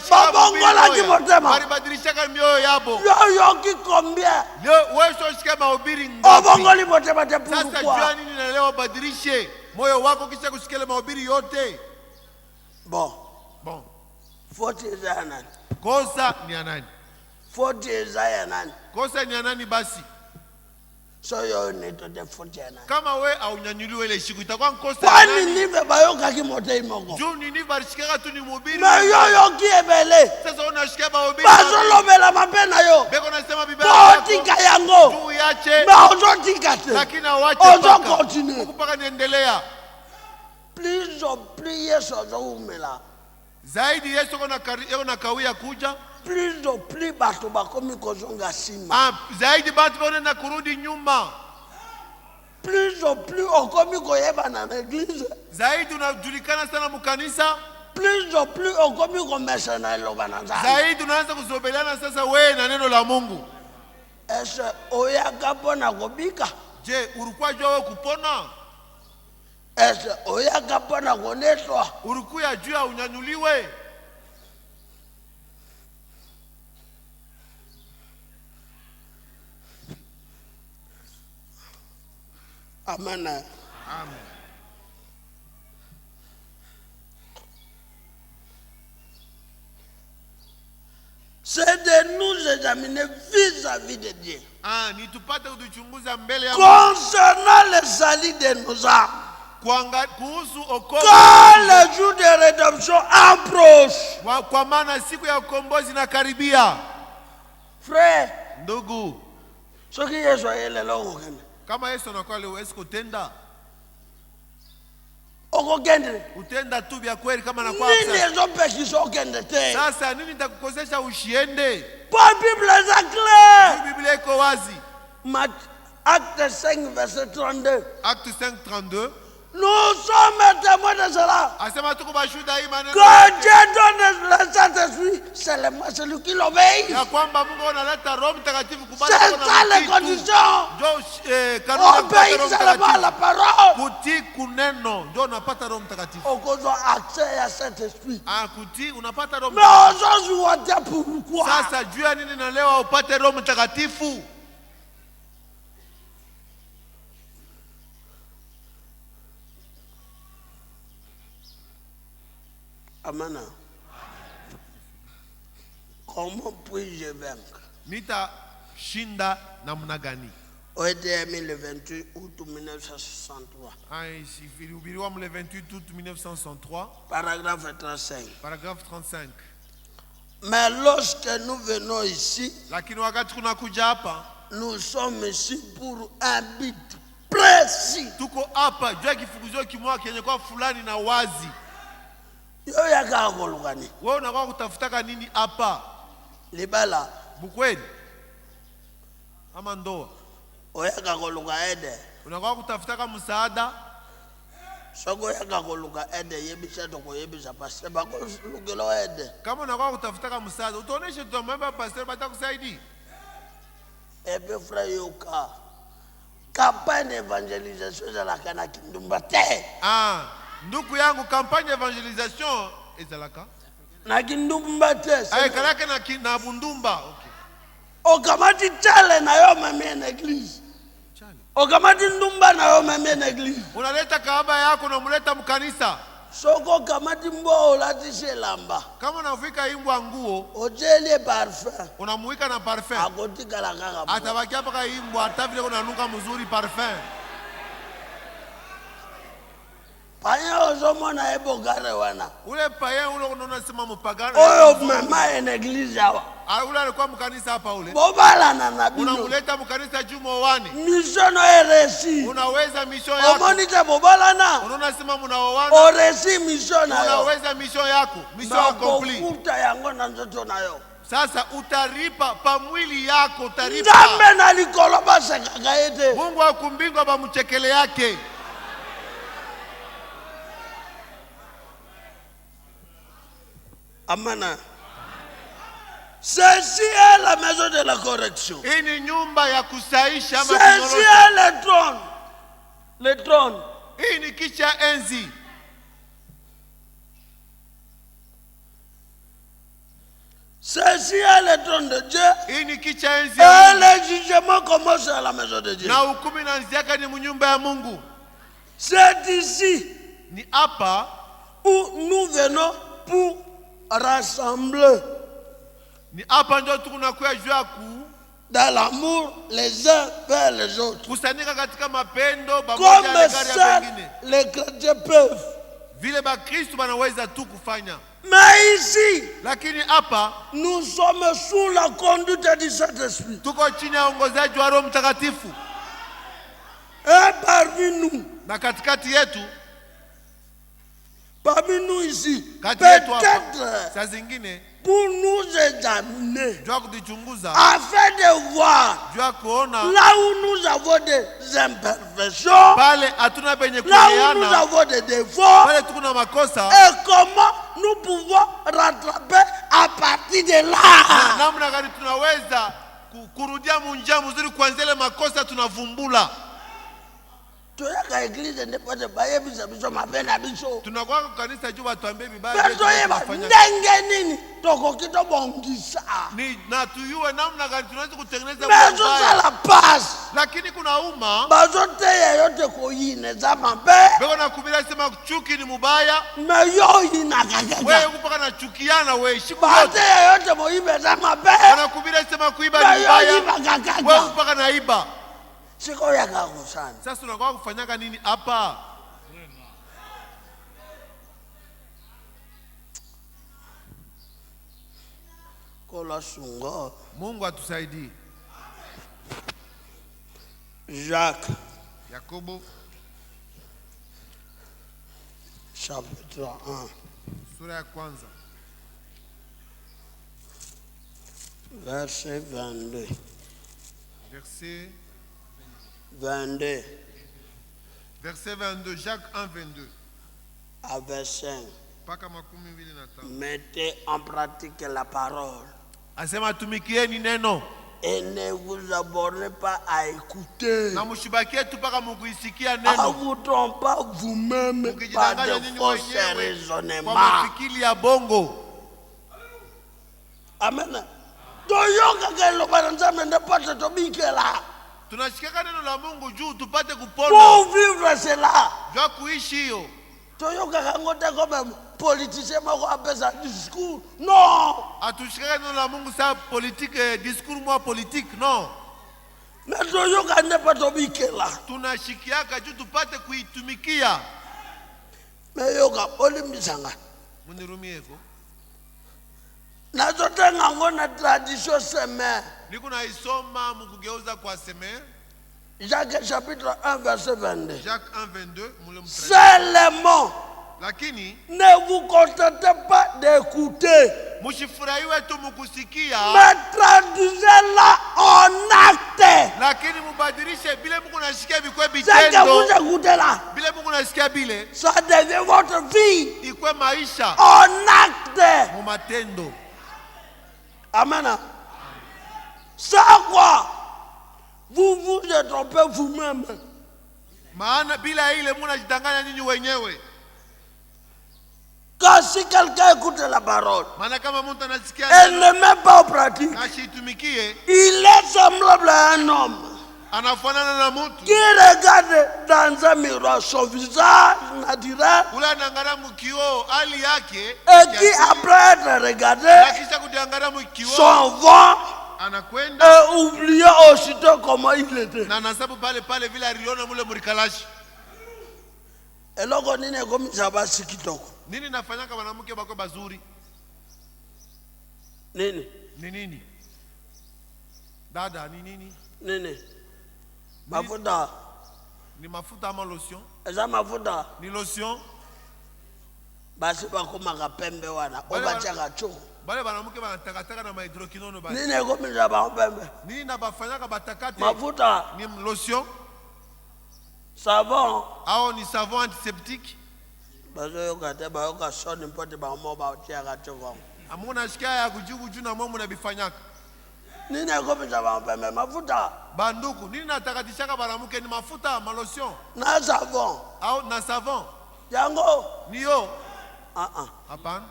babongola ki motema baribadilishaka mioyo yabo. yoyoki combien Leo wewe usikia mahubiri ngapi? obongoli motema te Sasa pourquoi jua nini na leo badilishe moyo wako kisha kusikia mahubiri yote. bon 40 eza nani? Kosa ni ya nani? 40 eza ya nani? Kosa ni ya nani basi? So yo neto de 40 ya nani? Kama we au nyanyuliwe ile siku itakuwa kosa ya Kwani nani? nive bayoka ki mote imoko? Juu nini barishikaka tu ni mhubiri. Na yoyoki ebele Sasa unashikia mahubiri. bazolobela mapena yo Beko nasema Biblia yako. botika yango Juu yache. na ozotika te Lakini awache ozo continue mpaka niendelea. please plie sozo umela Zaidi Yesu kuna kawia kuja. please plie bato bakomi kozonga sima Zaidi batu wanaenda kurudi nyuma. please plie okomi koyebana na eglise Zaidi unajulikana sana mkanisa. please plie okomi komesa na eloba na nzambe Zaidi unaanza kuzobelana sasa wewe na neno la Mungu. ese oyaka mpona kobika Je, ulikuwa jua wewe kupona? ese oyaka mpona konetwa Ulikuwa jua unyanyuliwe? amen Amen. c'est de nous examiner vis-à-vis de Dieu Ni tupate kutuchunguza mbele ya concernant le salut de nos âmes. kuhusu okovu. Quand le jour de rédemption approche, Kwa maana siku ya ukombozi inakaribia. frère, Ndugu, ce qui est soyez le long, kama Yesu anakuwa leo Yesu kutenda, utenda tu vya kweli kama anakuwa absent. Sasa nini nitakukosesha ushiende? Pas Bible est clair. Biblia iko wazi. Acte 5 verset 32. Acte 5:32. Nous sommes témoins de cela. Asema tuko bashuhuda hii maneno. Quand Dieu donne le Saint-Esprit, c'est celui qui l'obéit. Ya kwamba Mungu analeta Roho Mtakatifu kubali c'est ça les conditions. Obéir seulement à la parole. Kutii kuneno ndio unapata Roho Mtakatifu. Okozo accès à Saint-Esprit. Kutii unapata Roho Mtakatifu. Mais aujourd'hui pourquoi? Sasa jua nini na leo upate Roho Mtakatifu? Amana. Comment puis-je vaincre? Nita shinda namna gani? OEDM le 28 août 1963. Ilihubiriwa le 28 août 1963. Paragraphe 35. Paragraphe 35. Mais lorsque nous venons ici, lakini wakati tunakuja hapa, nous sommes ici pour un but précis. Tuko hapa juu ya kifukuzio kimoja kenye kwa fulani na wazi. Yo yaka kolukani. Wewe unakuwa kutafutaka nini hapa? Libala. Bukweli. Ama ndoa. Oyaka koluka ede. Unakuwa kutafutaka msaada. Soko yaka koluka ede yebisha toko yebisha pastor bako lukelo ede. Kama unakuwa kutafutaka msaada, utaoneshe tutamwomba pastor batakusaidia. Ebe frère yoka. Campagne d'évangélisation za la kana kindumba te. Ndugu yangu campagne d'évangélisation ezalaka na kindumba te. Kalake na bundumba. Okay. Okamati chale na yo meme na église. Chale. Okamati ndumba na yo meme na église. Unaleta kaaba yako na muleta mkanisa. Soko kamati mbo olatishe lamba. Kama unafika imbwa nguo, ojelie parfum. Unamuika na parfum. Akotika la kaka. Atabaki hapa kwa imbwa hata vile unanuka mzuri parfum. Panya ozomona ebogare wana. Ule paya ule unaona sema mpagano. Oyo mama en église hawa. Ule alikuwa mkanisa hapa ule. Bobala na nabii. Unamuleta mkanisa jumo wani. Mission eresi. Unaweza mission yako. Omonita bobala na. Unaona sema mnaoana. Oresi mission na. Unaweza mission yako. Mission complete. Kuta yango na nzoto nayo. Sasa utaripa pa mwili yako utaripa. Ngambe na likoloba sekaka ete. Mungu akumbingwa ba mchekele yake. Amana. Ceci est la maison de la correction. Hii ni nyumba ya kusaisha ama kunyorosha. Ceci est le trône. Le trône. Hii ni kicha enzi. Ceci est le trône de Dieu. Hii ni kiti cha enzi Et ya Mungu. le jugement commence à la maison de Dieu. Na hukumu inaanziaka ni mnyumba ya Mungu. C'est ici Ni hapa où nous venons pour rassembler ni hapa ndio tunakuwa juu ya dans l'amour les uns vers les autres. kusanyika katika mapendo pamoja Comme na gari ya ça, wengine. les chrétiens peuvent. Vile bakristo banaweza tu kufanya. Mais ici, Lakini hapa nous sommes sous la conduite du Saint-Esprit. tuko chini ya uongozaji wa Roho Mtakatifu. Et parmi nous ici, kati yetu hapa peut-être saa zingine pour nous examiner, jua kutuchunguza, afin de voir jua kuona là où nous avons des imperfections, pale hatuna penye là où nous kuelewana, avons des défauts, pale tuko na makosa, et comment nous pouvons rattraper à partir de là. namna gani tunaweza kurudia munjia mzuri kuanzia ile makosa tunavumbula. Toyaka église n'est de baye bisa biso mapena biso. Tunakuwa kwa kanisa juu watuambie vibaya Beto yeba ndenge nini tokoki tobongisa. Ni na tuyue namna gani tunaweza kutengeneza Beto sala pass. Lakini kuna umma bazote yote koyine za mabe. beko nakubira sema chuki ni mubaya. Me yo ina kaka. Wewe upaka na chukiana wewe siku yote. Bate yote moibe za mabe. Wanakubira sema kuiba ni mubaya. Wewe upaka na iba. Siko ya kako sana. Sasa tunakuwa kufanyaka nini hapa? Kola sungo. Mungu atusaidie. Jacques. Yakobo. Chapitre 1. Sura ya kwanza. Verset 22. Verset 22. Verset 22. Jacques 1, 22. À verset 5. Mettez en pratique la parole. Asema tumikieni neno. Et ne vous abonnez pas à écouter. Na mushibakie tu paka mukuisikia À neno. vous trompez pas vous-même par de fausses raisonnements. Kwa mafikiri ya bongo. Amen. Toyoka kelo baranzame ndapata tobikela. Tunashikaka neno la Mungu juu tupate kupona. Pour vivre cela. Jua kuishi hiyo. Toyoka kangote comme politicien moko apesa discours. Non. Atushikaka neno la Mungu sa politique, discours moi politique, non. Mais toyoka ndapata tobikela. Tunashikiaka juu tupate kuitumikia. Mais yoka olimisanga. Munirumieko. Nazotenga ngona tradition semaine. Niko na isoma mukugeuza kwa semaine. Jacques chapitre 1 verset 22. Jacques 1 22 Seulement lakini ne vous contentez pas d'écouter. Mushifurahiwe tu mukusikia. Mais traduisez-la en acte. Lakini mubadilishe bile Mungu nasikia bikwe C'est que bitendo. vous écoutez là. Bile Mungu nasikia bile. Ça devient votre vie. Ikwe maisha. En acte. Mu matendo. Amen. Ça quoi? Vous vous trompez vous-même. Maana bila ile Mungu anajidanganya nyinyi wenyewe. Car si quelqu'un écoute la parole, Maana kama mtu anasikia elle ne met pas en pratique, ashitumikie, il est semblable à un homme anafanana na mtu qui regarde dans un miroir son visage naturel ule anaangalia mkioo hali yake et qui après être regardé kisha kuangalia mkioo s'en va anakwenda et oublier aussitôt comment il était. na anasabu pale pale vile aliona mule murikalashi. Eloko nini komisa basi kitoko? Nini nafanyaka wanamke bako bazuri? Nini? Ni nini? Dada ni nini? Nini? Mafuta. Ni mafuta ama lotion? Eza mafuta. Ni lotion. Basi bakoma kapembe wana. Obachaka choko. Bale wanamke wanatakataka na hydroquinone bale. Nini komisa ba pembe? Nini na bafanyaka batakate? Mafuta. Ni lotion. Savon. Au ni savon antiseptique. Bazo yoka ba yoka soni mpote ba moba otiaka choko. Amuna shikia ya kujugu juu na mwamu na bifanyaka. Nini komisa ba pembe? Mafuta. Banduku, nini natakatishaka banamuke ni mafuta, malotion. Na savon. Au na savon. Yango. Niyo. Hapana. Hapana.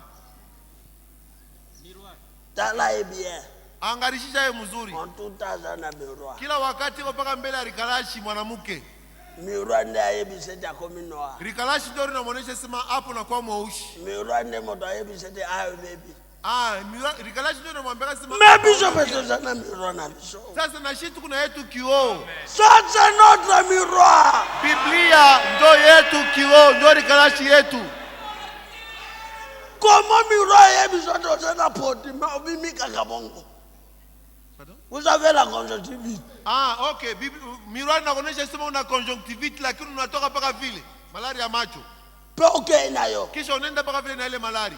tala e bien angarishisha yeye mzuri en tout temps na miroir kila wakati iko paka mbele ya rikalashi mwanamke. miroir nde ayebisete akomi noir Rikalashi ndio linamuonesha sema hapo na kwa mweusi. miroir nde moto ayebisete ayo bebi Rikalashi ndio linamwambia sema me biso mpe toza na miroir na biso. sasa na shitu kuna yetu kioo. Ça c'est notre miroir. Biblia ndio yetu kioo, ndio rikalashi yetu. Comment miroir yebiso toza na poti me obimika kabongo. Pardon? Vous avez la conjonctivite. Okay. Miroir inaonyesha sema una conjonctivite lakini unatoka paka vile malaria ya macho. Pe okay nayo. Kisha unaenda paka vile na ile malaria.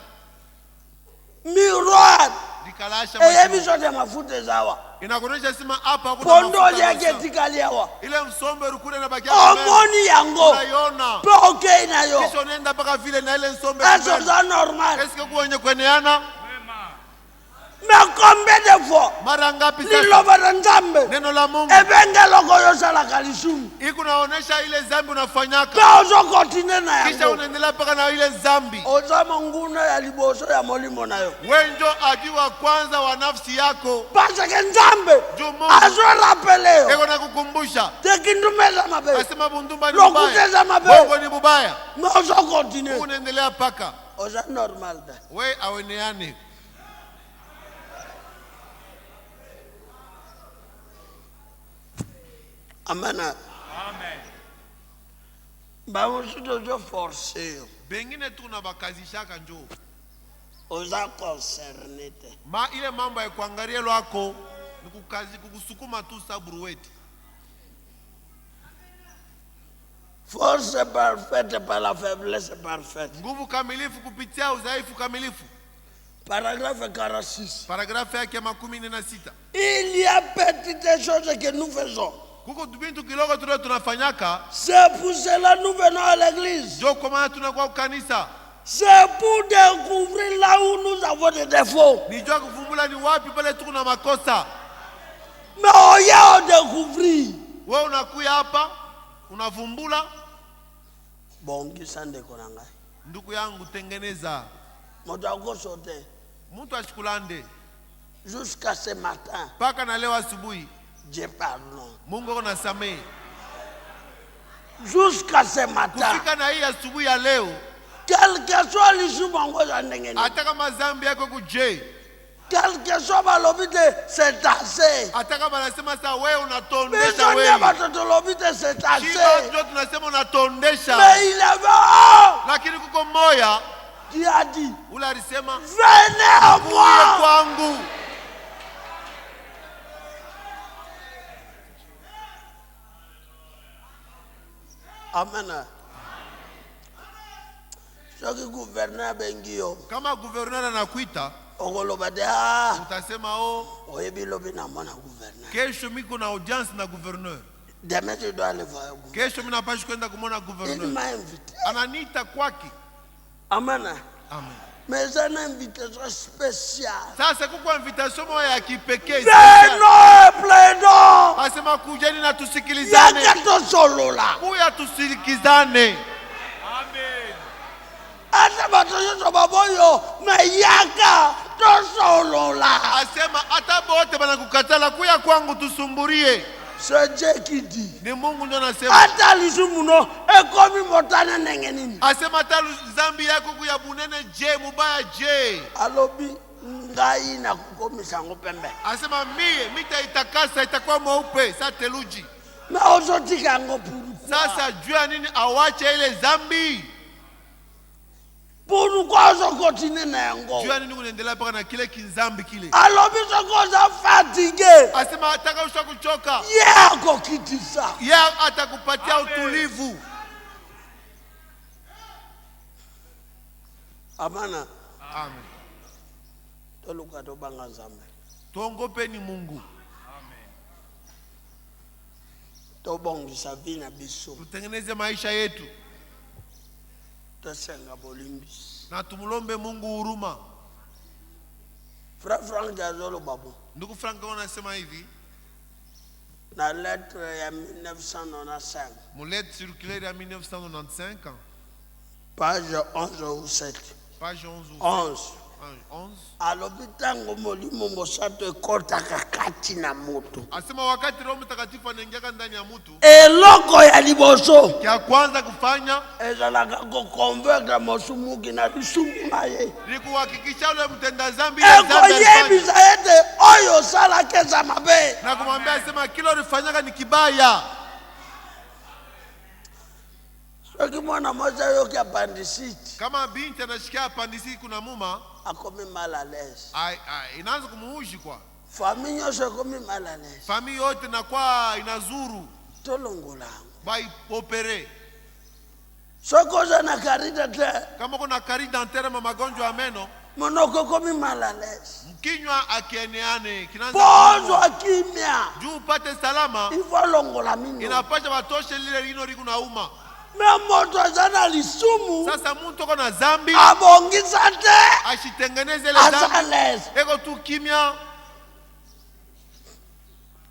Miroir. Rikalashi Yebiso te mafuta zawa. inakuonyesha sema hapa hakuna Pondo mafuta yake kabisa. tikali yawa. Ile msombe rukule na baki Omoni yango. unaiona. Pe okay nayo. Kisha unaenda paka vile na ile msombe Eso za normal. Est-ce que kuonye kweneana? Mais combien de fois Mara ngapi sasa liloba na nzambe neno la Mungu ebengeloko yosalaka lisumu iko naonesha ile zambi pe unafanyaka ozokotine na kisha yango unaendelea paka na ile zambi. oza monguna ya liboso ya molimo na yo Wewe ndio ajua kwanza wa nafsi yako. parce que nzambe Juu Mungu azorapele yo eko na kukumbusha tekindumeza mabe asema bundumba ni lokuteza mbaya, mabe bongo ni mubaya, me ozokotine unaendelea paka oza normal da we aweneane. amana bamosusu ozo force yo Bengine tuna bakazishaka njoo oza concerne te ile mambo ya kuangalia lwako ni kukazi kukusukuma tu saburuweti. force parfaite par la faiblesse parfaite. Nguvu kamilifu kupitia udhaifu kamilifu. Paragraphe 46. Paragrafu yake 16. Il y a petites choses que nous faisons. Kuko bintu kidogo tu tunafanyaka. C'est pour cela nous venons à l'église. Jo kwa maana tunakuwa kanisa. C'est pour découvrir là où nous avons des défauts. Nijua kuvumbula ni wapi pale tuko na makosa. Mais on y a découvrir. Wewe unakuya hapa unavumbula. Bongisa ndeko nanga. Ndugu yangu tengeneza. Moto akosote. Mtu ashikulande. Jusqu'à ce matin. Paka na leo asubuhi. Dieu pardon. Mungu anasamehe. Jusqu'à ce matin. Kufika na hii asubuhi ya leo. Quel que soit l'issue bango za ndengeni. Hata kama zambi yako kuje. Quel que soit balobite c'est assez. Hata kama nasema sasa wewe unatondesha Mais wewe. batoto lobite c'est Kiba assez. ndio tunasema unatondesha. Mais il avait Lakini kuko moya qui a dit ule alisema venez à kuja moi. kwangu. Amen. Soki gouverneur bengio Kama gouverneur anakuita okoloba de utasema oyebi lobi na mwana gouverneur. kesho miko na audience na gouverneur. Demain tu dois aller voir gouverneur. Kesho mimi napashi kwenda kumwona Il gouverneur. m'a invité. Ananiita kwake. Amen. Amen. Mais c'est une invitation spéciale. Sasa kuko invitation moja ya kipekee. Venons et plaidons. Asema kujeni na tusikilizane. Yakato solo la. Kuya tusikilizane. Ata batoto baboyo me yaka to solo la. Asema hata bote banakukatala kuya kwangu tusumburie. C'est Dieu qui dit. Ni Mungu ndio anasema. Ata lisumuno ekomi motana nenge nini. Asema hata zambi yako kuya bunene je mubaya je. Alobi ngai na kukomisa ngopembe. Asema mie mitaitakasa itakuwa mweupe sa teluji. Na ozotika ngo pourquoi? Sasa jua nini awache ile zambi? Pourquoi ozo continue na yango? Jua nini unaendelea paka na kile kinzambi kile? Alobi sokoza fatigué. Asema ataka usha kuchoka. Yako kitisa. Ya atakupatia utulivu. Amana. Amen. Toluka to banga zambe. Tuongopeni Mungu. To bongisa vina biso. Tutengeneze maisha yetu. Tosenga bolimbisi. Na tumulombe Mungu huruma. Frère Frank Jazolo babu. Ndugu Frank anasema hivi. Na lettre ya 1995. Mulette circulaire ya 1995. Page 11 ou 7. Page 11. 11. 11. alobitango molimo mosato ekota kakati na mutu. Asema wakati Roho Mtakatifu anaingia ndani ya mtu, Eloko ya liboso kia kwanza kufanya ezalaka kukonvekta mosumuki na lisumu na ye. ni kuhakikisha yule mtenda dhambi Eko yebisa ete oyo sala keza mabe. na kumwambia asema kila ulifanyaka ni kibaya. Soki mwana moja yoki apandisiti Kama binti anashikia apandisi kuna muma, akomi malalesi. inaanza kumuushi kwa Fami nyosho akomi malalesi. fami yote na kwa inazuru Tolongolango. by opere. Sokoza na karita te. Kama kuna kari dentaire ma magonjwa ya meno, Monoko komi malalesi. mkinywa akieneane kinaanza Pozo akimya. juu upate salama, Ifo longola mino. inapasha watoshe lile lino liku na uma. Memoto zana lisumu. Sasa mtu ako na dhambi Abongisa te. ashitengeneze ile dhambi, Azales. eko tu kimya.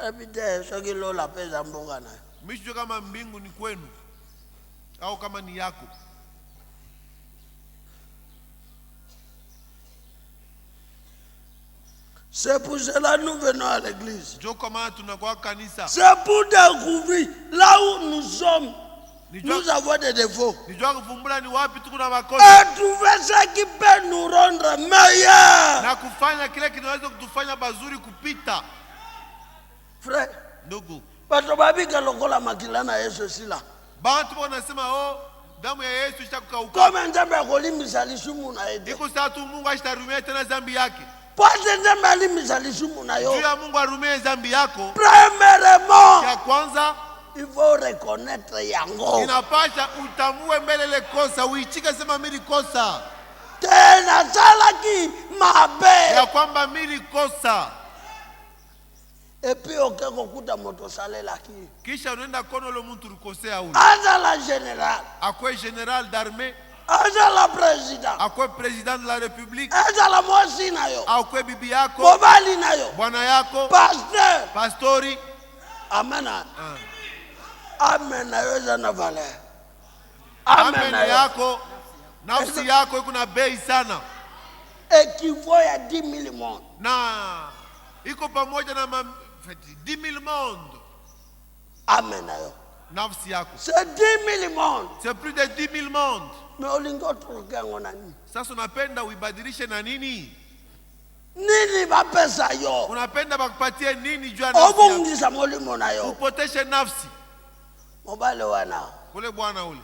Ebide soki lola peza mboga na. Mishujue kama mbingu ni kwenu au kama ni yako. C'est pour cela nous venons à l'église. Jo kama tunakuwa kanisa. C'est pour découvrir là où nous sommes. Nous avons des défauts. Nijua kuvumbula ni wapi tuko na makosa. Et trouver ce qui peut nous rendre meilleurs. Na kufanya kile kinaweza kutufanya bazuri kupita. Frère, Ndugu, bato babika lokola makila na Yesu sila. bantu wanasema oh, damu ya Yesu ishakukauka. Kome nzambe akolimisa lisumu na ede. Iko saa tu Mungu ashitarumia tena dhambi yake. Pwate nzambe alimisa lisumu na Juu yo. ya Mungu arumie dhambi yako. Premièrement, Ya kwanza il faut reconnaître yango. inapasha utambue mbele ile kosa, uichike sema mimi kosa. Tena salaki mabe. Ya kwamba mimi kosa. Et puis okeko kuta moto salela ki. Kisha unaenda kono lo mtu rukosea ule. Aza la général. Akwe general d'armée, Aza la président. akwe président de la république, Aza la mosi na yo. akwe bibi yako, Mobali na yo. bwana yako, Pasteur. pastori. Amena. Ah. Amen na yo za na valeur. Amen na yo. yako, nafsi yako iko na bei sana. Equivaut ya 10,000 monde. Na iko pamoja na 10,000 monde. Amen na yo. Nafsi yako. C'est 10,000 monde. C'est plus de 10,000 monde. Mais olingo turukengo na nini? Sasa unapenda uibadilishe na nini? Nini bapesa yo? Unapenda bakupatie nini juu ya nafsi yako? Obungisa molimo na yo. Upoteshe nafsi. Mobali wana. Ule bwana ule.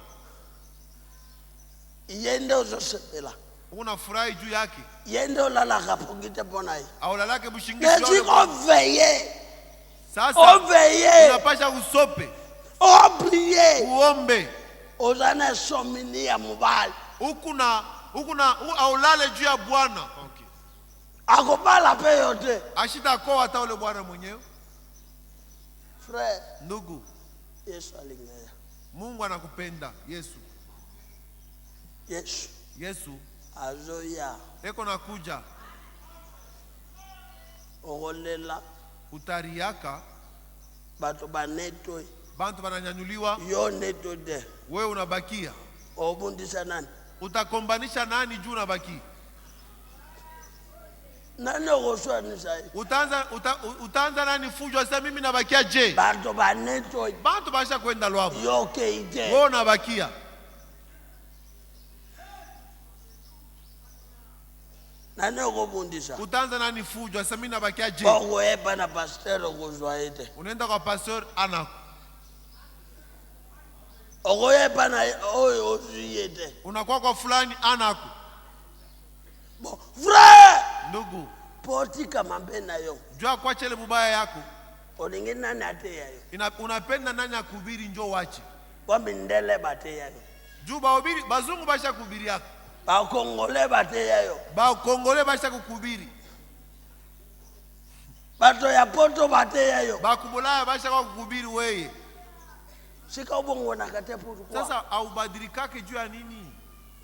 Yende uzosepela. Unafurahi juu yake. Yende olalaka pongite pona yi. Aulalake bushingishi Nesi oveye. Sasa Oveye. unapasha usope, Obliye. uombe. Ozana somini ya mobali. Ukuna aulale juu ya Bwana. Okay. Akobala pe yote. Ashita kwa hata ule bwana mwenyewe. Frère. Ndugu, Yesu alingaya. Mungu anakupenda. Yesu Azoya. eko nakuja. Ogolela. Utariaka. Bato baneto. Bantu bananyanyuliwa. Yo neto de. Wewe unabakia. Obundisa nani? Utakombanisha nani juu unabaki? Nani ogoswa nisai? Utaanza nani fujo sasa mimi nabakia je? Bato baneto. Bantu basha kwenda lwabo. Yo keite. Wewe unabakia. Nani ogobundisa? Utaanza nani fujo sasa mimi nabakia je? Ogo eba na pasteur ogozwa ete. Unaenda kwa pastor ana. Ogo eba na oyo ozuyete. Unakuwa kwa fulani anako. Bon, frère. Ndugu, Poti kama mbena yo. jua kwa chele mubaya yako. Olingi nani ate yayo? Unapenda nani akubiri njoo wache. Wami ndele bate yayo. Juu bahubiri bazungu basha kubiri yako. Ba Kongole bate yayo. Ba Kongole basha kukubiri. Bato ya poto bate yayo. Ba Kubulaya basha kukubiri wewe. Sika ubongo na kate putu kwa. Sasa aubadilikake juu ya nini?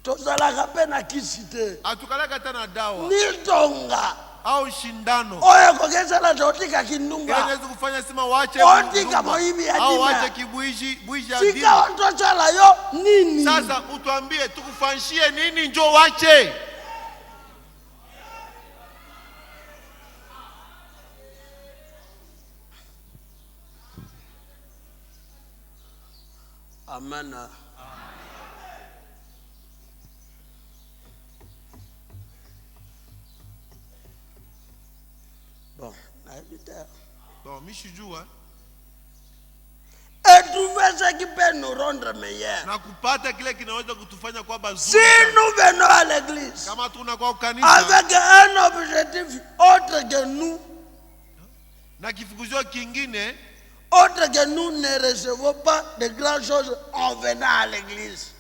Tozalaka pe na kisite. Atukalaka tena dawa Niltonga. au shindano. Oyo kokesala totika kindunga. Inaweza kufanya sima wache Otika moibi ya au dina. wache kibuishi ya dini. Sika watochala yo nini? Sasa utuambie tukufanshie nini njoo wache. Amen. Bon, Bon, mishijua. Et trouver ce qui peut nous rendre meilleurs. Na kupata kile kinaweza kutufanya kwa bazuri. Si nous venons à l'église Kama tunakuwa kanisa avec un objectif autre que nous, na kifukuzio kingine, autre que nous ne recevons pas de grandes choses en venant à l'église.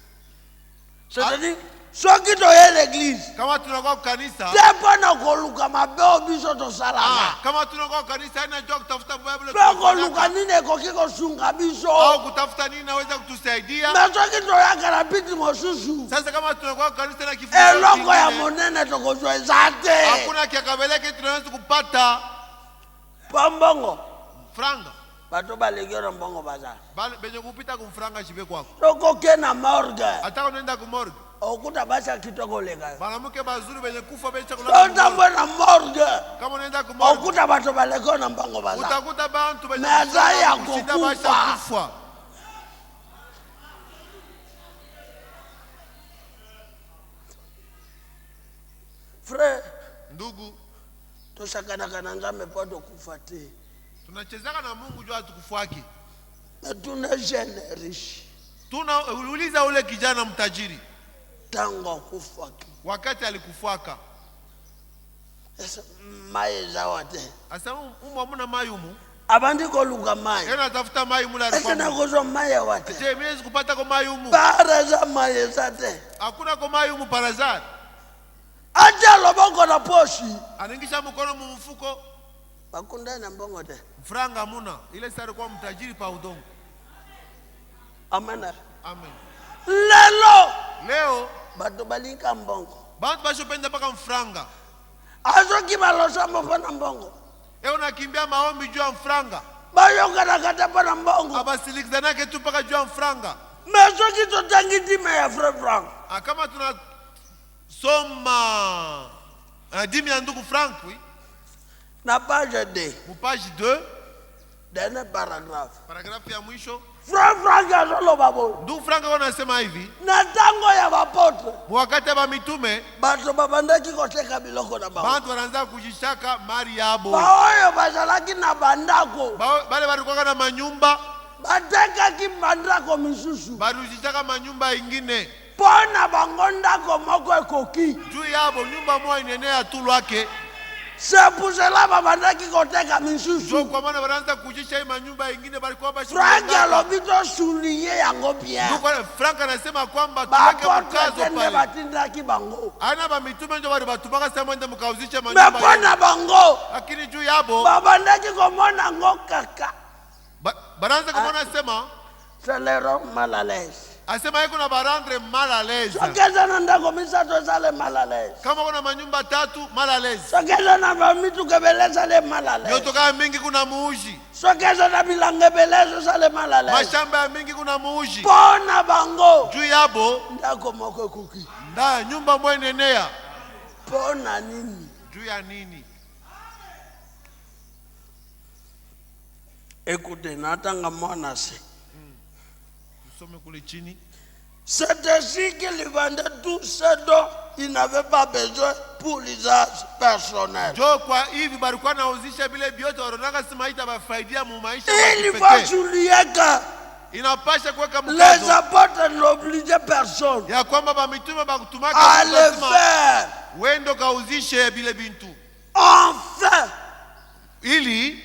C'est-à-dire, ceux qui sont à l'église, kama tunakuwa kanisa, c'est pas na koluka mabeo biso to salanga. kama tunakuwa kanisa ina jua kutafuta Bible Kwa koluka nini kokiko sunga biso. au kutafuta nini naweza kutusaidia. Mais ceux qui sont à karapiti mosusu, Sasa kama tunakuwa kanisa na kifukuzio eloko ya kingine, monene tokojwa ezate. hakuna kiakabeleke tunaweza kupata Pambongo. franga. Bato balegera mbongo baza. Bale benye kupita kumfranga shibe kwako. Toko kena morgue. Hata unaenda kumorgue. Okuta basa kitoko lega. Banamuke bazuri benye kufa benye kulala. Tota mbona morgue. Kama unaenda kumorgue, Okuta bato balekona mbongo baza. utakuta bantu benye Meza ya kushinda kukufa. basha kufa. Frère, Ndugu, tosakana kana nzambe poto kufate. tunachezaka na Mungu jua tukufaki. Na tuna jeune riche. Tunauliza ule kijana mtajiri Tango kufaki. wakati alikufaka. Esa maye zawate. Asa umu amuna mayumu. Abandi koluka maye. Yena tafuta mayumu la Esa na rifamu. kozo maye wate. Je, miezi kupata kwa mayumu. Baraza maye zate. Hakuna kwa mayumu parazari. Acha loboko na poshi. Anaingisha mkono mu mfuko. Bakunda na mbongo te. Franga muna. Ile sari kwa mtajiri pa udongo. Amen. Amen. Lelo. Leo Bato balika mbongo. bantu bashopenda paka mfranga. Azo kibalosa mbona mbongo. Unakimbia maombi juu ya mfranga. Bayo kana kata pana mbongo. Abasilikizana ke tu paka juu ya mfranga. Meso kito tangi dime ya franc. Kama tuna soma dimi ya ndugu Frank, oui. Na page 2. Mu page 2, Dernier paragraphe. paragrafu ya mwisho. Frank ya zolo babo. Ndugu Frank wanasema hivi, Na tango ya bapotre. wakati wa mitume, Bato babandaki koteka biloko na babo. bantu wanaanza kujishaka mali yabo. Baoyo bazalaki na bandako. Bale walikuwa na manyumba, Bateka kibandako misusu. barujishaka manyumba ingine. Pona bangondako moko ekoki. Juu yabo nyumba moja inenea tu lwake. C'est pour cela babandaki koteka misusu. Ndio kwa maana wanaanza kujisha hii manyumba ingine balikuwa bashi. Frank alobito soulier yango bien. Ndio Frank anasema kwamba tuweke mkazo Bapotre pale. batindaki bango. Ana ba mitume ndio wale batubaka sema ndio mkauzisha Mais manyumba. pona bango. Lakini juu yabo Babandaki komona ngo kaka. banaanza kumwona sema, C'est le rend mal à l'aise. asema yeko na barandre mal à l'aise. Sokeza na ndako misato sale mal à l'aise. Kama kuna manyumba 3 mal à l'aise. Sokeza na bamitu kebeleza le mal à l'aise. Yoto kama mingi kuna muuji. Sokeza na bilange belezo sale mal à l'aise. Mashamba ya mingi kuna muuji. Pona bango. Juu yabo Ndako moko kuki. nda nyumba moja inenea. Pona nini? Juu ya nini? Écoutez, natanga mwana se. Tusome kule chini. C'est ainsi qu'il vendait tout ce dont il n'avait pas besoin pour l'usage personnel. Jo kwa hivi balikuwa nauzisha bile biote waronaka sema itabafaidia mu maisha Il faut souligner que inapasha kuweka les mkazo apôtres n'obligeaient personne ya kwamba ba mitume bakutumaka à le faire. wendo kauzishe bile bintu Enfin, ili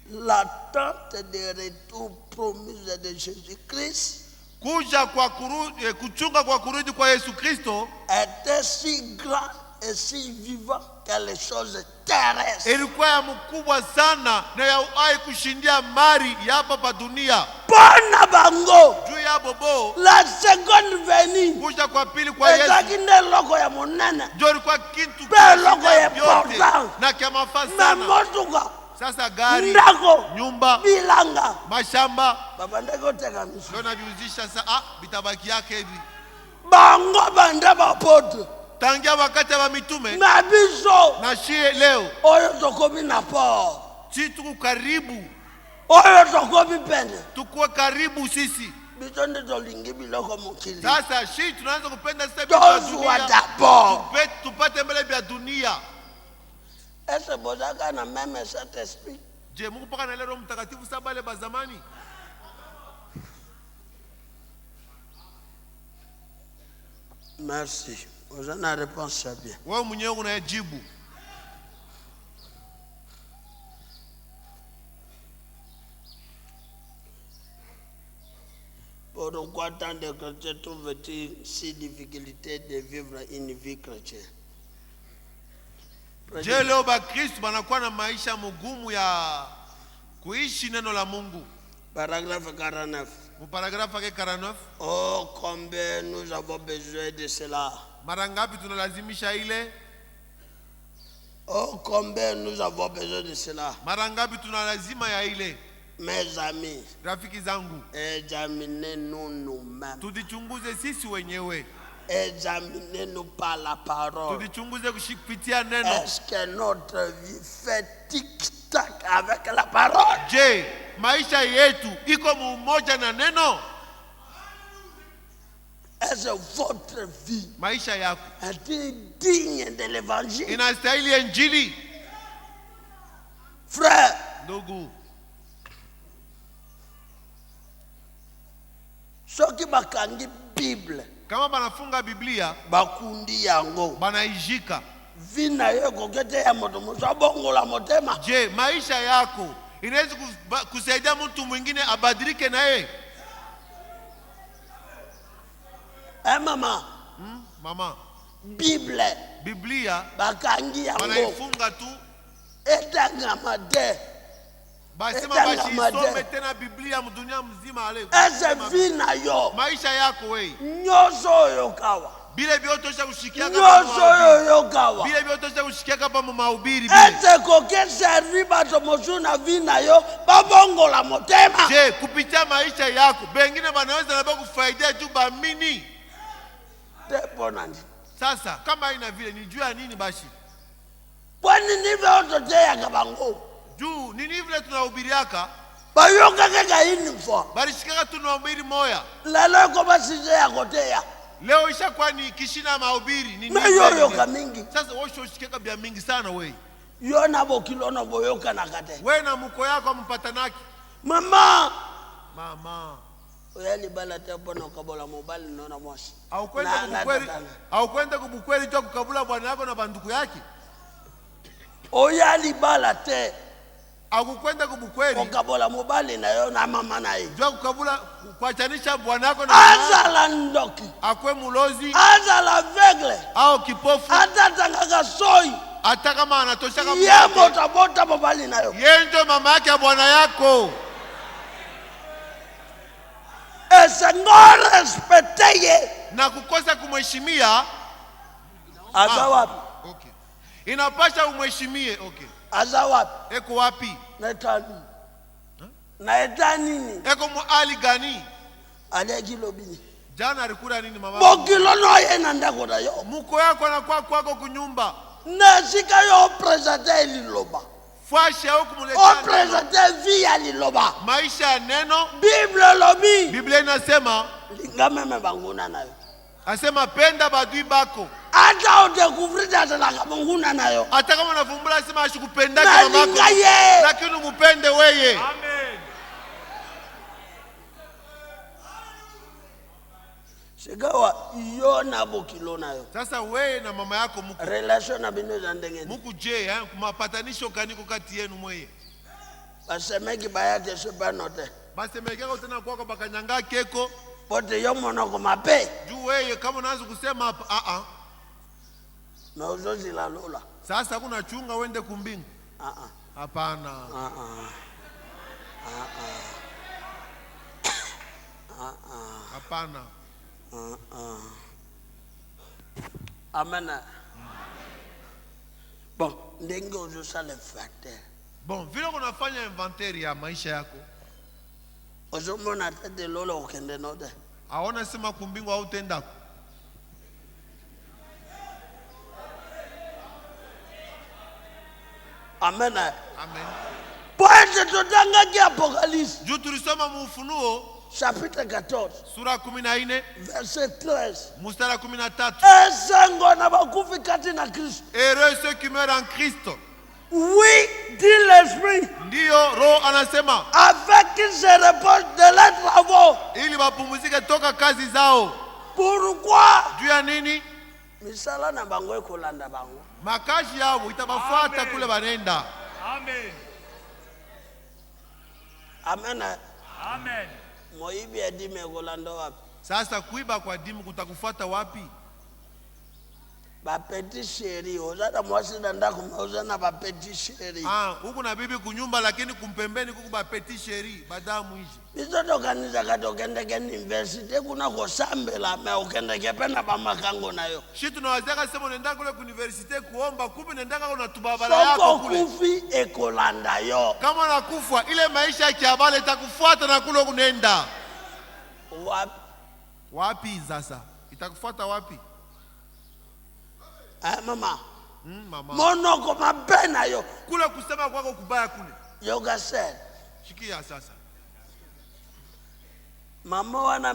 l'attente des retours promises de Jésus-Christ kuja kwa kuchunga kwa kurudi kwa Yesu Kristo était si grand et si vivant que les choses terrestres. ilikuwa ya mkubwa sana na ya ai kushindia mali ya hapa pa dunia. Pona bango, Juu ya bobo la seconde venue, kuja kwa pili kwa Yesu ezaki nde loko ya monene. ndio ilikuwa kitu Pe loko kinashindia ya vyote important. na kia mafaa Na sana. motuka, Sasa gari, ndako, nyumba, bilanga, mashamba babandaki koteka misu. ndio naviuzisha sasa. Bitabaki yake hivi Bango banda bapotre. tangia wakati wa mitume Na biso, na shie leo oyo tokomi na port. si tuko karibu, Oyo tokomi pene. tukuwe karibu sisi. biso nde tolingi biloko mokili. Sasa shi tunaanza kupenda sasa vitu vya Tozwa dunia. d'abord. Tupate mbele vya dunia. Est-ce bozaka na même cet esprit? Je, Mungu paka na ile Roho Mtakatifu sasa bale ba zamani. Merci. Vous avez la réponse bien. Wewe mwenyewe unajibu. Pourquoi tant de chrétiens trouvent-ils si difficulté de vivre une vie chrétienne? Je, leo ba Kristo banakuwa na maisha magumu ya kuishi neno la Mungu. Paragraphe 49. Mu paragraphe 49. Oh, combien nous avons besoin de cela. Mara ngapi tunalazimisha ile? Oh, combien nous avons besoin de cela. Mara ngapi tunalazima ya ile? Mes amis, Rafiki zangu, examinez-nous nous-mêmes. tujichunguze sisi wenyewe. Examinez-nous par la parole. Tujichunguze kupitia neno. Est-ce que notre vie fait tic-tac avec la parole? Je, maisha yetu iko mumoja na neno? Est-ce que votre vie Maisha yako est digne de l'évangile? inastahili injili? Frère, Ndugu, soki bakangi Bible, kama banafunga Biblia, bakundi yango, banaijika. vina yo kokete ya moto muso bongola motema. Je, maisha yako inaweza kusaidia mtu mwingine abadilike na yeye? Mama, Mama, Bible, Biblia bakangi yango, banaifunga tu. etangama te. Basema Etanga bashi made. isome tena Biblia mdunia mzima ale. Ese vina yo, Maisha yako wewe. nyoso oyo kawa, Bile byotosha kushikia nyoso oyo kawa. Bile byotosha kushikia kama mahubiri bile. Ese koke servi bato mosu na vina yo, babongola motema. Je, kupitia maisha yako bengine banaweza na kufaidia tu bamini. Tepo nani. Sasa kama haina vile ni juu ya nini bashi? Kwani nive otote ya kabango. Juu nini vile tunahubiriaka? Bayoka keka info. Barishikaka tunahubiri moya. Lelo ko basije ya kotea. Leo ishakuwa ni kishina mahubiri ni Na yoyoka mingi. Sasa wewe ushikeka bia mingi sana wewe. Yo na bokilono boyoka na kate. Wewe na mko yako ampatanaki. Mama. Mama. Oyali bala tepo na kabola mobile nona moshi. Au kwenda kubukweli tu kukabula bwana yako na banduku yake. Oyali bala te. Au kwenda kubukweli. Kukabola mobile na yo na mama na hii. Jua kukabula kuachanisha bwana yako na Azala ndoki. akwe mulozi. Azala vegle. Au kipofu. Atatanga soi. Hata kama anatosha kama Yemo tabota mobile na yo. Yendo mama yake ya bwana yako. Ese no respecteye. Na kukosa kumheshimia. Aza wapi? Okay. Inapasha umheshimie. Okay. Aza wapi? Eko wapi? Naetani. Naetani nini? Eko muali gani? Aleki lobini. Jana alikula nini mama? Bokilo no ye nandako na yo. Muko yako anakuwa kwako kunyumba. Nasika yo presente liloba. Fuashi au kumuletea. O presente via liloba. Maisha ya neno. Bible lobi. Biblia inasema. Lingame mebanguna nayo. Asema penda badui bako. Ata udekuvrit atala kabanguna nayo. Hata kama unavumbula asema ashikupendake Na mamako. lingaye. Lakini umupende weye. Amen. Sigawa yo na bokilo nayo. Sasa wewe na mama yako muko. Relation na bino za ndenge. Muku je, kumapatanisho kaniko kati yenu mweye. Basemeki bayate supanote. Basemekeko tena kwako bakanyanga keko. Pote yo monoko mape. Juu wewe kama unaanza kusema hapa Na uzozi la lola. sasa kuna chunga uende kumbingu. Hapana. Hapana. Amena. Bon, ndenge uzo sale fate. Bon, vile unafanya inventaire ya maisha yako. Ozo mona tete lola ukende note. Aona sema kumbingu au tenda. Amena. Amen. Poete totanga ki apokalisi. Juu tulisoma mu Ufunuo chapitre 14, sura 14 verset 13. mstari 13. Esengo na bakufi kati na Kristo. Heureux ceux qui meurent en Christ. Oui, dit l'Esprit, Ndiyo roho anasema avec qu'ils se reposent de leurs travaux. ili wapumzike toka kazi zao. Pourquoi? Juu ya nini? Misala na bango ekolanda bango. Makazi yao itabafuata kule banenda. Amen. Amen. Amen. Moibi edime ekolanda wapi? Sasa kuiba kwa dimu kutakufuata wapi? Ba petit chéri, ozana mwasi nda kumauzana ba petit chéri. Huku na bibi kunyumba lakini kumpembeni kuku ba petit chéri, badamu hizi. Bizoto kanisa katokende ke university kuna kosambela me okende pena ba makango nayo. Shi tunawazeka sema unaenda kule ku university kuomba kumbe unaenda kuna tubabala yako kule. Soko kufi ekolanda yo. Kama nakufwa ile maisha ya kiabale itakufuata na kule kunenda. Wapi? Wapi sasa? Itakufuata wapi? Mama. Mama. Monoko mabena yo. Kule kusema kwako kubaya kule. Yoga said. Shikia sasa. Mama wana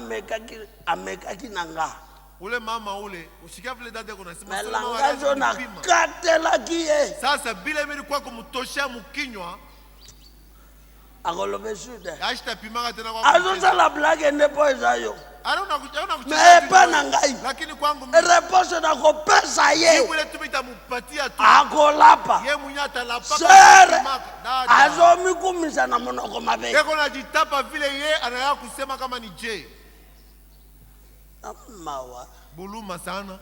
amekaki nanga. Ule mama ule ushikia vile dada kuna sema melangazo na katela kie. Sasa bila mimi kwa kumtosha mkinywa akolobe sude. Ashita pimanga tena kwa. Azoza la blague ndipo ezayo. Ana kucheza ngai. Lakini kwangu mimi reposo na kopesa ye. Yule tumitamupatia tu. Akolapa. Ye munyata la paka. Sere. Azomi kumisa na monoko mabe. Yeko na jitapa vile ye anaya kusema kama ni J. Mawa. Buluma sana.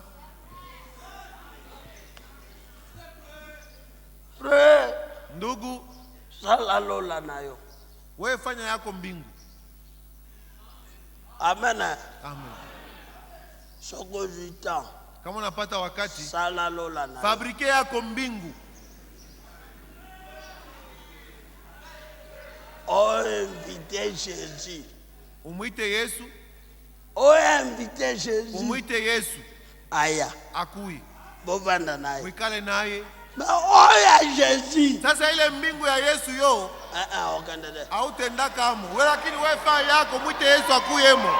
Re. Ndugu. Sala lola nayo. Wewe fanya yako mbingu. Amen. Amen. Soko zita. Kama unapata wakati. Sala lola nayo. Fabrike yako mbingu. O invite Jésus. Umuite Yesu. O invite Jésus. Umuite Yesu. Aya. Akui. Bovanda naye. Mwikale naye. Oya Jésus. Sasa ile mbingu ya Yesu yo. Okandede. Hautenda kama. Wewe lakini wewe faa yako mwite Yesu akuyemo.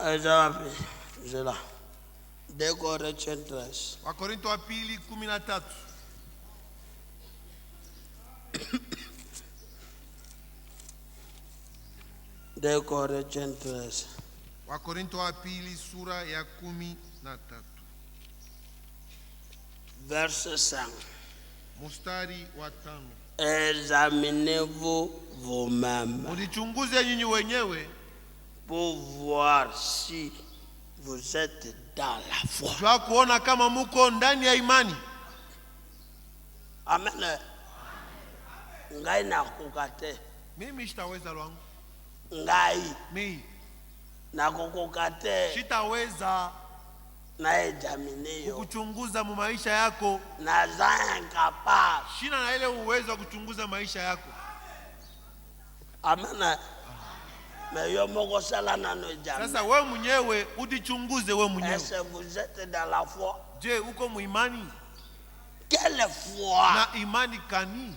Ezawapi. Zela. Dekore chentres. Wakorinto wa pili 13. Dekore chentres. Wakorinto wa pili sura ya 13. Verset 5. Mustari wa 5. Examinez-vous vous-même. Mujichunguze nyinyi wenyewe. Pour voir si vous êtes dans la foi. Jua kuona kama muko ndani ya imani. Amen. Ngai na kukate. Mimi sitaweza lwangu. Ngai. Mimi na kukukate. Sitaweza na examine yo. Kuchunguza mu maisha yako. Na za incapable. Sina na ile uwezo wa kuchunguza maisha yako. Amen. Meyo moko sala na no examine. Sasa wewe mwenyewe udichunguze wewe mwenyewe. Est-ce que vous êtes dans la foi? Je, uko muimani? Quelle foi? Na imani kani?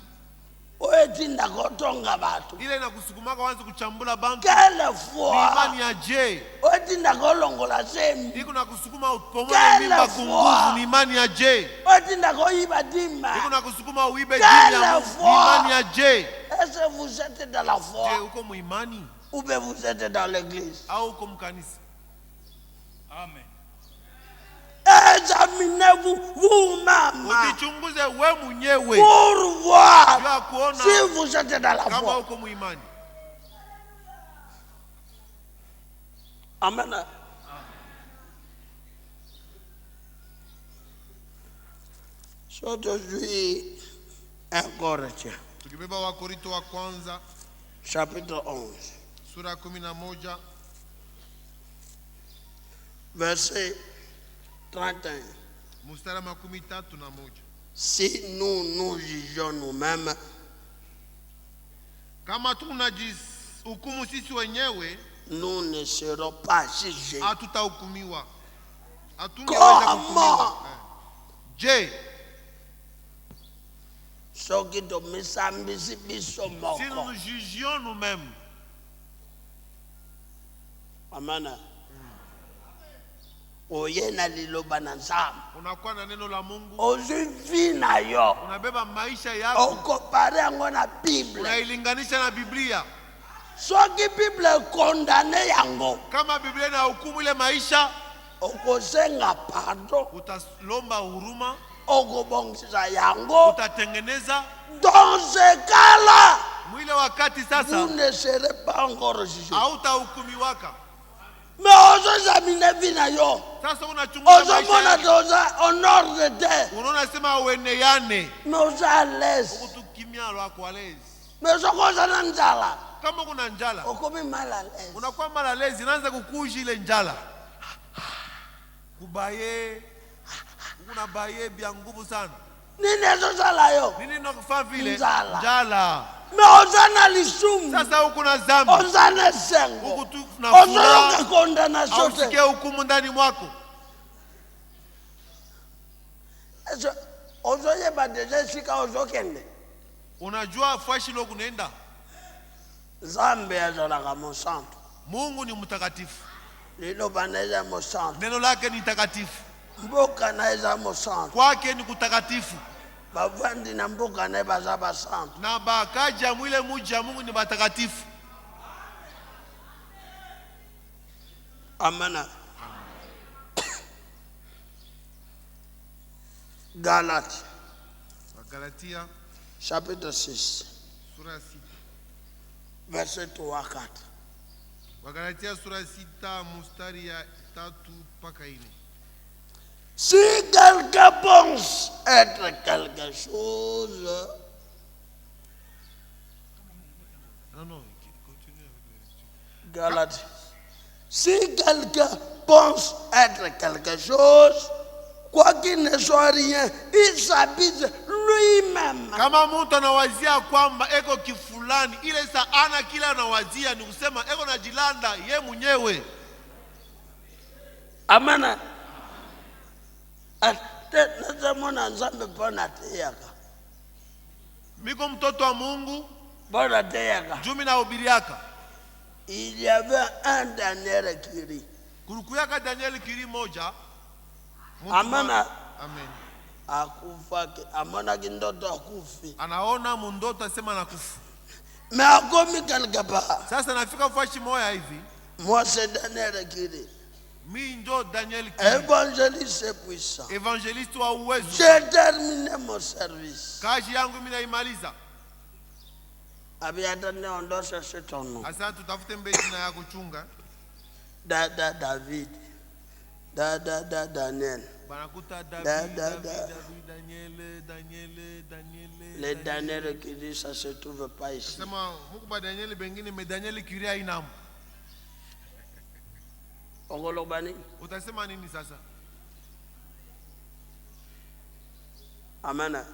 Oetinda kotonga batu. Ile inakusukumaka wanze kuchambula bantu. Quelle foi? Imani ya je? Oetinda kolongola semi. Iko nakusukuma upomone mimba kunguvu ni imani ya je? Oetinda koiba dima. Iko nakusukuma uibe dima ni imani ya je? Est-ce que vous êtes dans la foi? Je, uko muimani? Ou bien vous êtes dans l'église? Au uko mkanisa? Amen. Examinez-vous vous-même. Ujichunguze wewe mwenyewe. Pour voir si vous êtes dans la foi. Kama uko muimani. Amen. So aujourd'hui un Corinthiens. Tukibeba Wakorinto wa kwanza chapitre 11. Sura 11. Verset 31. Mustari 31. Si nous nous jugeons nous-mêmes, kama tunajihukumu sisi wenyewe, nous ne serons pas jugés. Hatutahukumiwa. Hatungeweza kuhukumiwa. Je, soki tomisambisi biso Si nous moko. nous jugions nous-mêmes, Amana. Oye na liloba na Nzambe. unakuwa na neno la Mungu, Ozwi vi na yo. unabeba maisha yako, Okopare yango na Bible. unailinganisha na Biblia. Soki Bible ekondane yango, Kama Biblia inahukumu ile maisha, okosenga pardon, utalomba huruma, okobongisa yango. utatengeneza Dans ce cas-là, mwile. Wakati vous sasa ne serez pas encore jugé. hautahukumiwaka. Mais ozozamine vi na yo. Sasa unachunguza maisha Ozomona yako, toza en ordre de. unaona sema ueneane Mais oza à l'aise. ukutukimia lwako alezi. Mais soko oza na nzala, Kama kuna njala, okomi mal à l'aise. unakuwa malalezi, inaanza kukuji ile njala. Kubaye, kuna baye bya nguvu sana. Nini ezozala yo? Nini nakufaa vile? Njala. Njala. Mais oza na lisumu. Sasa huku na zambi, Oza na sengo. huku tu na Ozoyoka furaha, condamnation au te. sikia hukumu ndani mwako. Ozoyeba deja esika ozokende. Unajua fashi lo kunaenda. Nzambe azalaka mosantu. Mungu ni mtakatifu, Liloba na eza mosantu. neno lake ni takatifu, Mboka na eza mosantu. kwake ni kutakatifu, Bavandi na mboka na baza basantu. na bakaja mwile muji ya Mungu ni batakatifu. Amana. Galati, Wagalatia chapitre 6, sura 6. verset 3 à 4. Wagalatia sura 6 mstari ya 3 mpaka 4. Si quelqu'un pense être quelque chose, Non, continue avec la lecture. Galate. Si quelqu'un pense être quelque chose, quoi qu'il ne soit rien, il s'habille lui-même. Kama mtu anawazia kwamba eko kifulani, ile saa ana kila anawazia ni kusema eko na jilanda ye mwenyewe. Amana. Ate nazamona Nzambe pona teyaka. Miko mtoto wa Mungu, Pona teyaka. jumi na ubiriaka. Il y avait un Daniel Kiri. Kulukuyaka Daniel kiri moja. Mtu Amana. Amen. Akufaki. Amana kindoto akufi. Anaona mundoto asema nakufa. Mais akomi quelque part. Sasa nafika fashi moya hivi. Moi c'est Daniel Kiri. Mi njo Daniel kiri. Évangéliste puissant. Evangeliste wa uwezo. J'ai terminé mon service. Kazi yangu mimi naimaliza. Abiatane ondosha ton nom. Asa tutafute mbeki na ya kuchunga. David. Daniel. Banakuta David. Daniel. Les Daniel qui dit ça se trouve pas ici. Sema muku ba Daniel bengine me Daniel kiri hainamu. Ongolobani. Utasema nini sasa? Amana.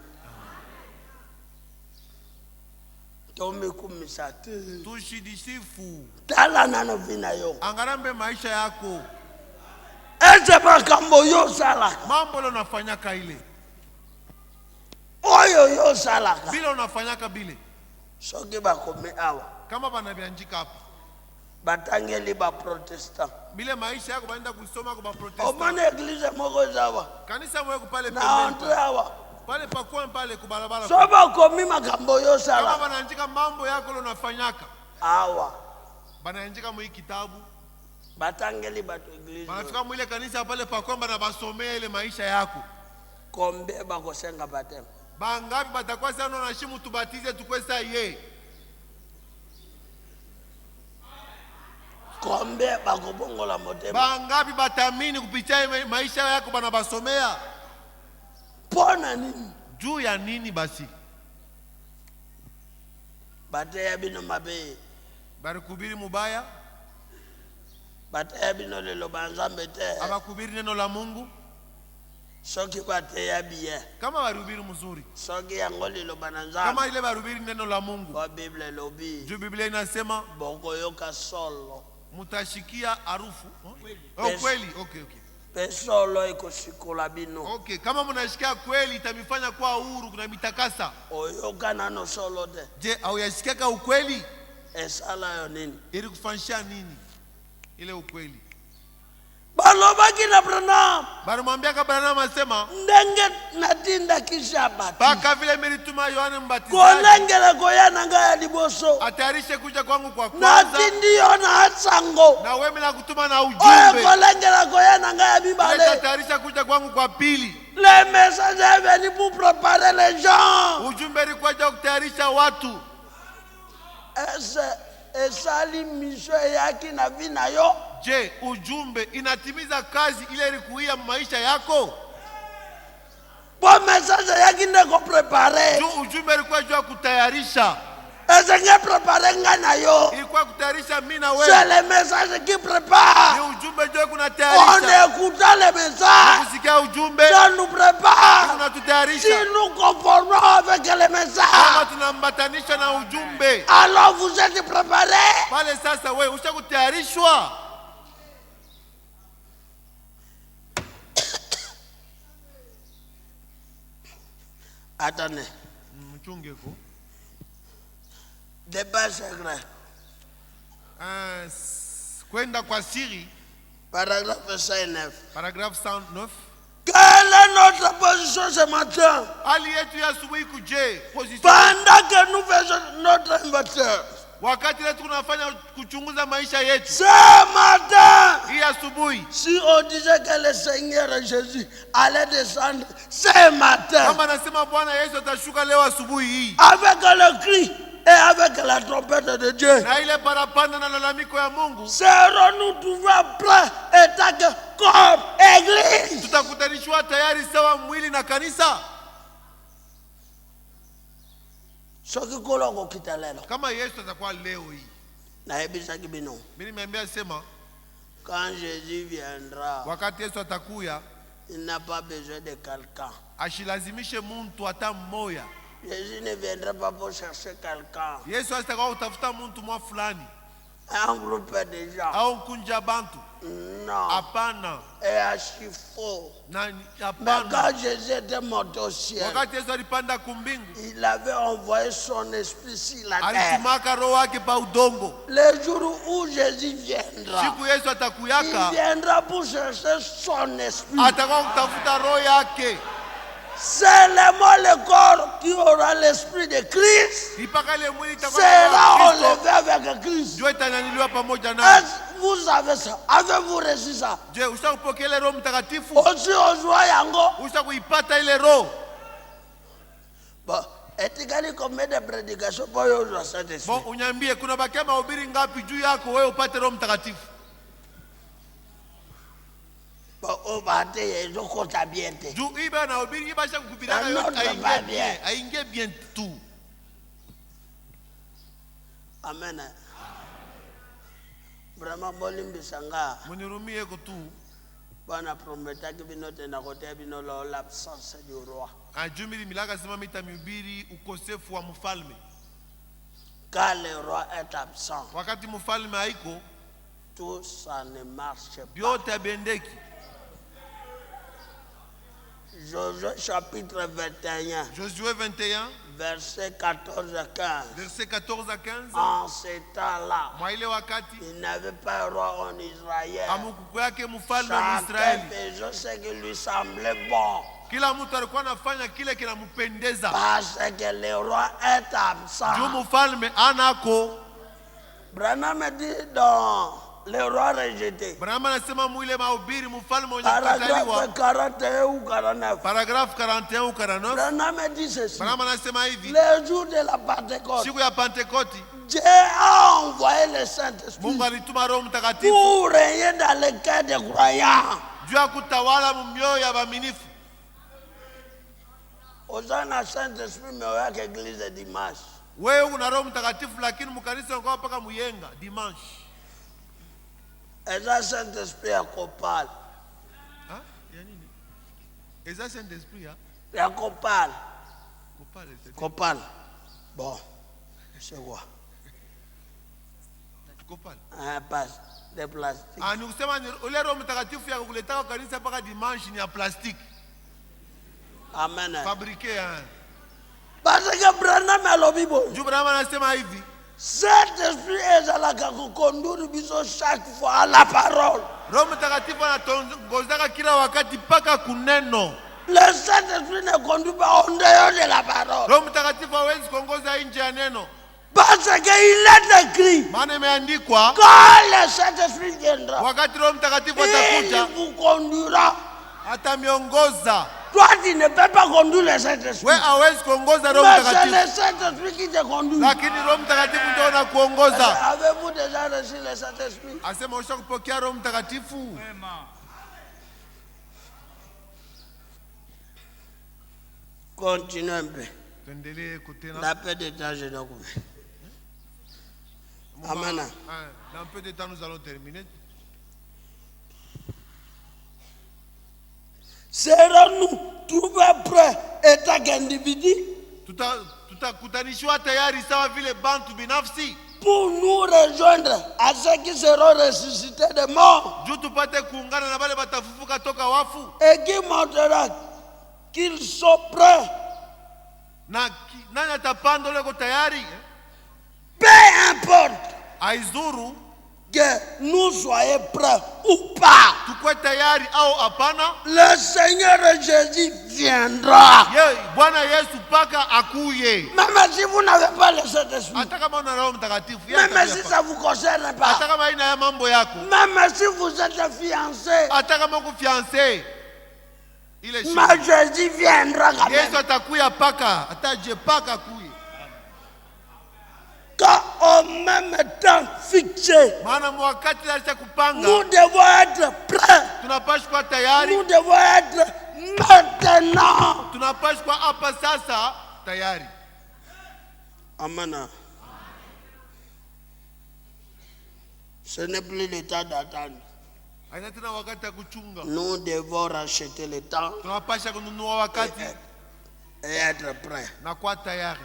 Tomi kumisate. Tushidisifu. Tala nano vina yo. Angarambe maisha yako. Ese makambo yo salaka. Mambo leo unafanyaka ile. Oyo yo salaka. Bila unafanyaka bile. Soki bakome awa. Kama banabianjika hapa. Batangeli ba protestant. Bile maisha yako baenda kusoma kwa protesta. Omane eglise moko zawa. Kanisa mwe pale Na entre awa. pale pakwa pale kubarabara. Soba komi makambo yo Kama salaka. banaandika mambo yako leo unafanyaka. Awa. Banaandika mwe kitabu. Batangeli bato eglise. Banafika mwile kanisa pale pakwa bana basomea ile maisha yako. Kombe bakosenga batema. Bangapi batakuwa sana na shimu tubatize tukwesa ye. Kombe bakobongola motema. Bangapi batamini kupitia maisha yako bana basomea. Pona nini? Juu ya nini basi? Bateya bino mabe. Barikubiri mubaya, Bateya bino lelo banzambe te. abakubiri neno la Mungu. Soki bateya biye. Kama barubiri mzuri, Soki yango lelo bananzambe. kama ile barubiri neno la Mungu. Kwa Bible lobi. Juu Biblia inasema Boko yoka solo. mutashikia harufu. Yes. Kweli. Okay. pesolo ikoshikola bino Okay, kama mnashikia kweli itamifanya kuwa huru kuna mitakasa. oyokana no solo de Je, hauyashikia ukweli? esala yo nini Ili kufanisha nini ile ukweli? balobaki na Branham Balimwambia Branham asema ndenge natinda kisha bati paka vile nilituma Yohana Mbatizaji kolengele koyana ngaya liboso atayarishe kuja kwangu kwa kwanza, natindiyo na atsango na wewe na kutuma na oyo ujumbe kolengele koyana ngaya ile bibale atayarisha kuja kwangu kwa pili. le message est venu pour préparer les gens Ujumbe ulikuwa kutayarisha watu. esali misho yaki na vina yo Je, ujumbe inatimiza kazi ile ilikuia maisha yako? bo message yaki ndeko prepare Ujumbe ulikuwa jua kutayarisha. esenge prepare nga na yo Ilikuwa kutayarisha mimi na c'est wewe. le message qui prépare Ni ujumbe jua on kunatayarisha. écoute le message Kusikia ujumbe ça nous prépare unatutayarisha. si nous conformons avec le Kama message tunambatanisha na ujumbe, alors vous êtes préparés pale sasa wewe ushakutayarishwa. attendez Mchunge ko. débat secret Kwenda kwa siri, paragraphe 59 paragraphe 109. quelle est notre position ce matin Hali yetu ya asubuhi kuje position. pendant que nous faisons notre inventaire Wakati ile tunafanya kuchunguza maisha yetu. ce matin Hii asubuhi si on disait que le Seigneur Jésus allait descendre ce matin kama nasema Bwana Yesu atashuka leo asubuhi hii avec le cri et avec la trompette de Dieu, na ile parapanda na lalamiko ya Mungu, serons-nous toujours prêts et tant que corps, église? tutakutanishwa tayari sawa mwili na kanisa. Soki koloko kita lelo Kama Yesu atakuwa leo hii, nayebisaki bino mimi nimeambia sema quand Jésus viendra wakati Yesu atakuya il n'a pas besoin de quelqu'un. ashilazimishe muntu hata mmoja. Jésus ne viendra pas pour chercher quelqu'un, Yesu asitakuwa utafuta muntu mwa fulani un groupe de gens. au kunja bantu. Non, Hapana. et archi faux. Na Mais hapana. quand Jésus était monté au ciel, Wakati Yesu alipanda kumbingu, il avait envoyé son esprit sur la terre. alitumaka roho yake pa udongo. Le jour où Jésus viendra, Siku Yesu il atakuyaka, viendra pour chercher son esprit. atakuwa kutafuta roho yake. Seulement le corps qui aura l'esprit de Christ Ipaka ile mwili itakuwa sera na Kristo, enlevé avec Christ. ndio itanyanyuliwa pamoja naye. Est-ce que vous avez ça? Avez-vous reçu ça? Je, ushakupokea ile Roho Mtakatifu? Aussi ozwa yango. Ushakuipata ile roho? Bon, etikali combien de prédications pour yo ozwa Bon, Saint-Esprit? unyambie kuna bakia mahubiri ngapi juu yako wewe upate Roho Mtakatifu? Bon, on va te yezo kota bien te. Juu iba na hubiri iba sha kukubirana Na yote notre pas bien. aingie bien tu. Amen. Vraiment bolimbisanga. Munirumie ko tu. Bwana prometaki bino tena kotea bino l'absence du roi. Ajumili milaka sema mitamhubiri ukosefu wa mfalme. Quand le roi est absent, Wakati mfalme haiko, tout ça ne marche pas. vyote abendeki. Josué chapitre 21, Josué 21, verset 14 à 15. verset 14 à 15. En ce temps-là, Mwa ile wakati il n'avait pas un roi en Israël. amukuku yake mfalme wa Chacun Israeli. faisait ce qui lui semblait bon. Kila mtu alikuwa anafanya kile kinampendeza. Parce que le roi est Juu absent. mfalme anako. Branham dit dans le roi rejeté, Branham anasema mwile mahubiri mfalme mwenye kukataliwa. paragraphe 41 ou 49. Paragraphe 41 ou 49. Branham dit ceci. Branham anasema hivi, Le jour de la Pentecôte, siku ya Pentekoti Dieu a envoyé le Saint-Esprit Mungu alituma Roho Mtakatifu pour régner dans le cœur des croyants. juu ya kutawala mioyo ya waaminifu. Osana Saint-Esprit mais avec l'église de dimanche. Wewe una Roho Mtakatifu lakini mkanisa unakuwa mpaka muyenga dimanche. Et ça Saint-Esprit à Copal. Ah, ya nini? Eza Saint-Esprit ya? À Copal. Kopale c'est Copal. Bon, c'est quoi? Kopale. Pas de plastique. Ni kusema ule Roho Mtakatifu ya kukuleta kanisa mpaka dimanche ni ya plastiki. Amen. Fabriqué Parce que Branham alobi bo. Juu Branham anasema hivi. Cet esprit ezalaka kukonduire biso chaque fois à la parole. Roho Mtakatifu anatongozaka kila wakati mpaka kuneno. Le Saint-Esprit ne conduit pas en dehors de la parole. Roho Mtakatifu hawezi kuongoza nje ya neno. Parce qu'il est écrit. Maana imeandikwa, quand le Saint-Esprit viendra, wakati Roho Mtakatifu il atakuja, vous conduira. atamiongoza. Toi, tu ne peux pas conduire le Saint-Esprit. Wewe hawezi kuongoza Roho Mais c'est Mtakatifu. le Saint-Esprit qui te conduit. Lakini Roho Mtakatifu ndio anakuongoza. Avez-vous déjà reçu le Saint-Esprit? Asema ushakupokea Roho Mtakatifu? Wema. Continue un peu. Tuendelee kutena. Dans peu de temps, je dois couper. Amen. Dans peu de temps, nous allons terminer. Serons-nous trouvés prêts étant qu'individus Tutakutanishwa tayari sawa vile bantu binafsi pour nous rejoindre à ceux qui seront ressuscités de mort juu tupate kuungana na wale batafufuka toka wafu et qui montrera qu'ils sont prêts. Nani atapanda leko tayari? Peu importe Aizuru que nous soyons prêts ou pas, tukwe tayari au hapana, le Seigneur Jésus viendra. Bwana Yesu paka akuye. Même si vous n'avez pas le Saint-Esprit, Hata kama una Roho Mtakatifu, même si ça ne vous concerne pas, hata kama ina ya mambo yako, même si vous êtes fiancé, hata kama uko fiancé, ile mais Jésus viendra quand Yesu même. atakuya paka, ataje paka akuye. Quand au même temps fixé, Maana mwakati acha kupanga, nous devons être prêts. tunapashwa kuwa tayari, Nous devons être maintenant. tunapashwa kuwa hapa sasa tayari. Amen. Ce n'est plus le temps d'attendre. Haina tena wakati ya kuchunga. Nous devons racheter le temps Tunapasha kununua wakati et être prêts. na kuwa tayari.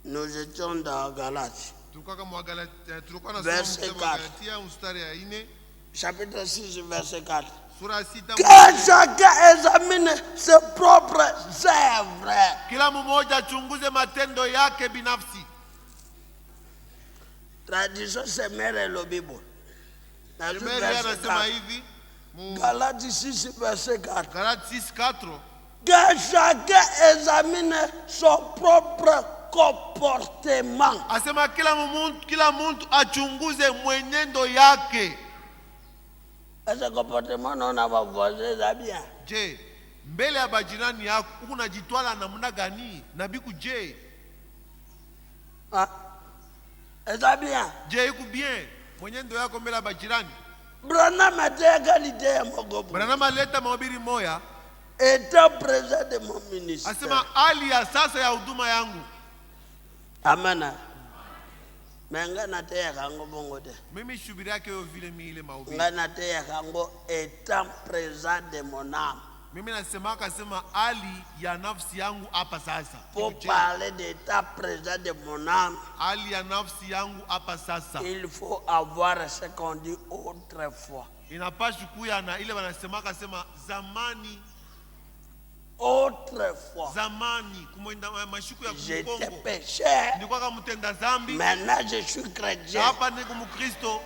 Nous étions dans Galates, Tulikuwa kama Wagalatia, tulikuwa na Verset somo 4. kama Wagalatia mstari ya 4, chapitre 6, verset 4. sura 6. Que chacun examine ses propres œuvres. Kila mmoja achunguze matendo yake binafsi. Tradition c'est mère le Bible. Mary anasema hivi, Galates 6, verset 4. Galatia 6:4. Que chacun examine son propre comportement. Asema kila mtu achunguze mwenendo yake. Ce comportement non va voisin bien. Je, mbele ya bajirani yako unajitwala namna gani? Nabiku je? Ah. Est-ce bien? Je iko bien mwenendo yako mbele ya bajirani? Branham a été qualité ya mogopo. Branham aleta mahubiri moya, Étant présent de mon ministère. asema hali ya sasa ya huduma yangu. Amen. Menga na te ya kango bongo te. Mimi shubiri yake yo vile ile mahubiri. Nga na te ya kango étant présent de mon âme. Mimi nasema akasema hali ya nafsi yangu hapa sasa. Pour parler d'état présent de mon âme, Hali ya nafsi yangu hapa sasa. il faut avoir ce qu'on dit autrefois. Inapaswa kuya na ile wanasema akasema zamani. Autrefois, Zamani kumwenda mashuku ya j'étais Kongo. pécheur. Nilikuwa kama mtenda dhambi. Maintenant, je suis chrétien. Hapa niko Mkristo.